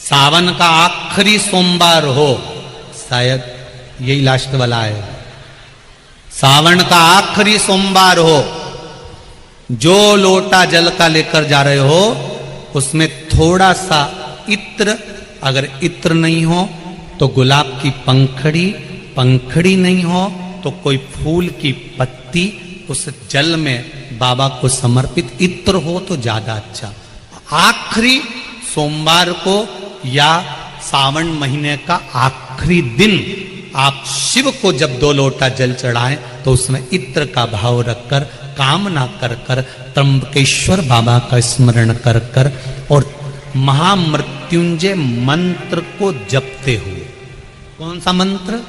सावन का आखिरी सोमवार हो, शायद यही लास्ट वाला है, सावन का आखिरी सोमवार हो, जो लोटा जल का लेकर जा रहे हो उसमें थोड़ा सा इत्र, अगर इत्र नहीं हो तो गुलाब की पंखड़ी, पंखड़ी नहीं हो तो कोई फूल की पत्ती उस जल में बाबा को समर्पित, इत्र हो तो ज्यादा अच्छा। आखिरी सोमवार को या सावन महीने का आखिरी दिन आप शिव को जब 2 लोटा जल चढ़ाएं तो उसमें इत्र का भाव रखकर, कामना कर कर, त्र्यंबकेश्वर बाबा का स्मरण कर कर और महामृत्युंजय मंत्र को जपते हुए। कौन सा मंत्र?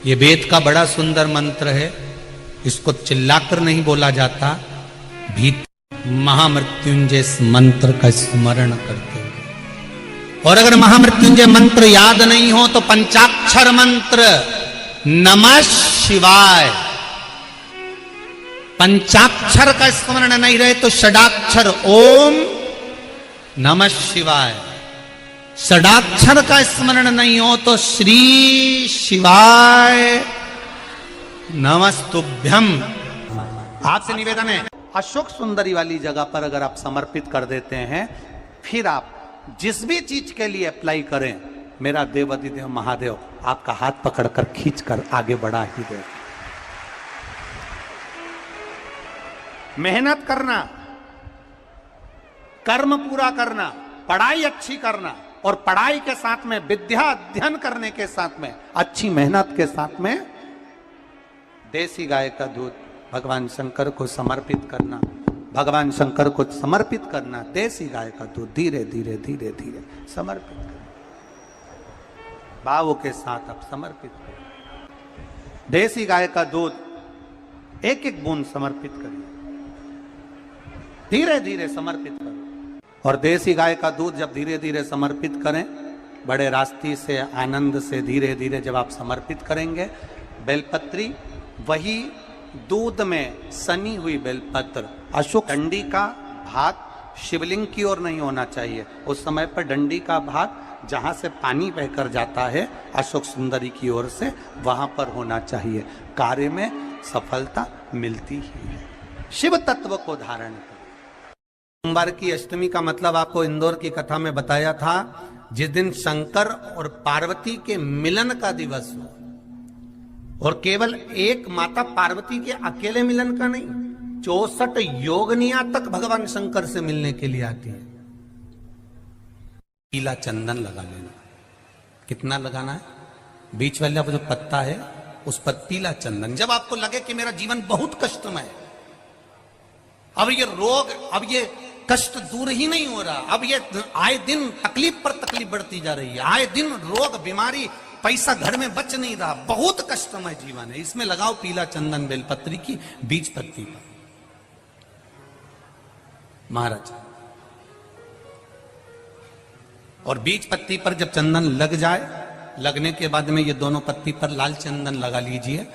ये वेद का बड़ा सुंदर मंत्र है, इसको चिल्लाकर नहीं बोला जाता, भीतर महामृत्युंजय मंत्र का स्मरण करते हुए। और अगर महामृत्युंजय मंत्र याद नहीं हो तो पंचाक्षर मंत्र नमः शिवाय, पंचाक्षर का स्मरण नहीं रहे तो षडाक्षर ओम नमः शिवाय, षडाक्षर का स्मरण नहीं हो तो श्री शिवाय नमस्तुभ्यम। आपसे निवेदन है, अशोक सुंदरी वाली जगह पर अगर आप समर्पित कर देते हैं, फिर आप जिस भी चीज के लिए अप्लाई करें, मेरा देवाधिदेव महादेव आपका हाथ पकड़कर खींचकर आगे बढ़ा ही दे। मेहनत करना, कर्म पूरा करना, पढ़ाई अच्छी करना और पढ़ाई के साथ में विद्या अध्ययन करने के साथ में अच्छी मेहनत के साथ में देसी गाय का दूध भगवान शंकर को समर्पित करना, भगवान शंकर को समर्पित करना, देसी गाय का दूध धीरे धीरे धीरे धीरे समर्पित करना, भावों के साथ आप समर्पित करें। देसी गाय का दूध एक एक बूंद समर्पित करिए, धीरे धीरे समर्पित करो। और देसी गाय का दूध जब धीरे धीरे समर्पित करें, बड़े रास्ते से आनंद से धीरे धीरे जब आप समर्पित करेंगे, बेलपत्री वही दूध में सनी हुई बेलपत्र, अशोक डंडी का भाग शिवलिंग की ओर नहीं होना चाहिए, उस समय पर डंडी का भाग जहां से पानी बहकर जाता है अशोक सुंदरी की ओर से, वहां पर होना चाहिए। कार्य में सफलता मिलती ही है। शिव तत्व को धारण कर। सोमवार की अष्टमी का मतलब आपको इंदौर की कथा में बताया था, जिस दिन शंकर और पार्वती के मिलन का दिवस हो, और केवल एक माता पार्वती के अकेले मिलन का नहीं, 64 योगनियां तक भगवान शंकर से मिलने के लिए आती है। पीला चंदन लगा लेना। कितना लगाना है? बीच वाला जो पत्ता है उस पर पीला चंदन। जब आपको लगे कि मेरा जीवन बहुत कष्टमय है, अब ये रोग, अब ये कष्ट दूर ही नहीं हो रहा, अब ये आए दिन तकलीफ पर तकलीफ बढ़ती जा रही है, आए दिन रोग बीमारी, पैसा घर में बच नहीं रहा, बहुत कष्टमय जीवन है, इसमें लगाओ पीला चंदन बेलपत्री की बीज पत्ती पर। महाराज, और बीज पत्ती पर जब चंदन लग जाए, लगने के बाद में ये दोनों पत्ती पर लाल चंदन लगा लीजिए।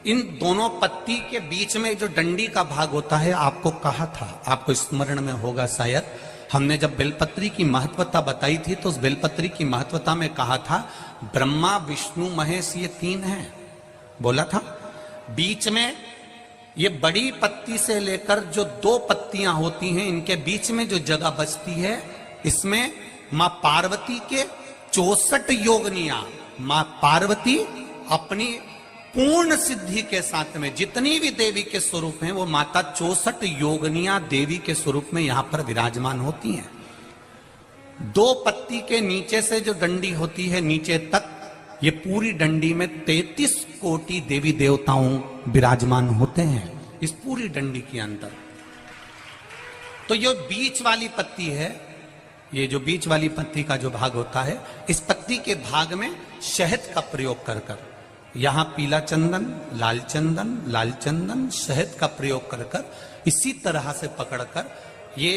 इन दोनों पत्ती के बीच में जो डंडी का भाग होता है, आपको कहा था, आपको स्मरण में होगा शायद, हमने जब बेलपत्री की महत्वता बताई थी तो उस बेलपत्री की महत्वता में कहा था ब्रह्मा विष्णु महेश ये 3 हैं, बोला था। बीच में ये बड़ी पत्ती से लेकर जो 2 पत्तियां होती हैं, इनके बीच में जो जगह बचती है, इसमें मां पार्वती के 64 योगनियां, मां पार्वती अपनी पूर्ण सिद्धि के साथ में जितनी भी देवी के स्वरूप हैं, वो माता 64 योगनियां देवी के स्वरूप में यहां पर विराजमान होती हैं। 2 पत्ती के नीचे से जो डंडी होती है नीचे तक, ये पूरी डंडी में 33 कोटि देवी देवताओं विराजमान होते हैं इस पूरी डंडी के अंदर। तो ये बीच वाली पत्ती है, ये जो बीच वाली पत्ती का जो भाग होता है, इस पत्ती के भाग में शहद का प्रयोग कर कर, यहां पीला चंदन, लाल चंदन, लाल चंदन, शहद का प्रयोग कर कर, इसी तरह से पकड़कर ये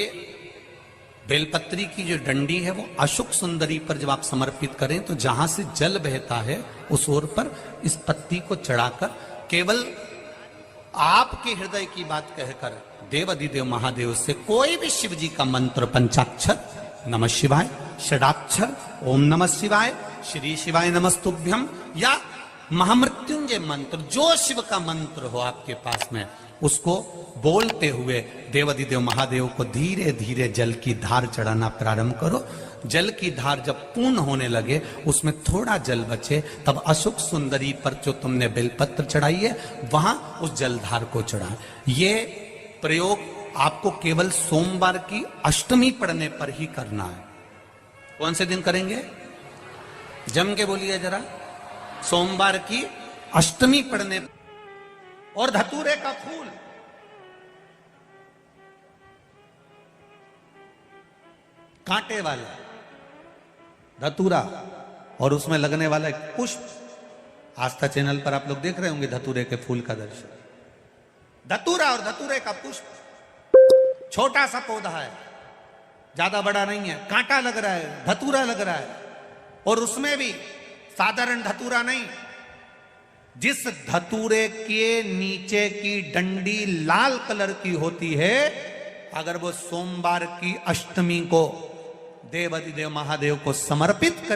बेलपत्री की जो डंडी है वो अशोक सुंदरी पर जब आप समर्पित करें तो जहां से जल बहता है उस ओर पर इस पत्ती को चढ़ाकर केवल आपके हृदय की बात कहकर देवाधिदेव महादेव से कोई भी शिव जी का मंत्र पंचाक्षर नमः शिवाय, षडाक्षर ओम नमः शिवाय, श्री शिवाय नमस्तुभ्यम, या महामृत्युंजय मंत्र, जो शिव का मंत्र हो आपके पास में, उसको बोलते हुए देवाधिदेव महादेव को धीरे धीरे जल की धार चढ़ाना प्रारंभ करो। जल की धार जब पूर्ण होने लगे, उसमें थोड़ा जल बचे, तब अशोक सुंदरी पर जो तुमने बेलपत्र चढ़ाई है वहां उस जलधार को चढ़ा। ये प्रयोग आपको केवल सोमवार की अष्टमी पढ़ने पर ही करना है। कौन से दिन करेंगे? जम के बोलिए जरा। सोमवार की अष्टमी पढ़ने। और धतूरे का फूल, कांटे वाला धतूरा, और उसमें लगने वाला एक पुष्प। आस्था चैनल पर आप लोग देख रहे होंगे धतूरे के फूल का दर्शन। धतूरा और धतूरे का पुष्प, छोटा सा पौधा है, ज्यादा बड़ा नहीं है, कांटा लग रहा है, धतूरा लग रहा है, और उसमें भी साधारण धतूरा नहीं, जिस धतूरे के नीचे की डंडी लाल कलर की होती है, अगर वो सोमवार की अष्टमी को देवाधिदेव महादेव को समर्पित कर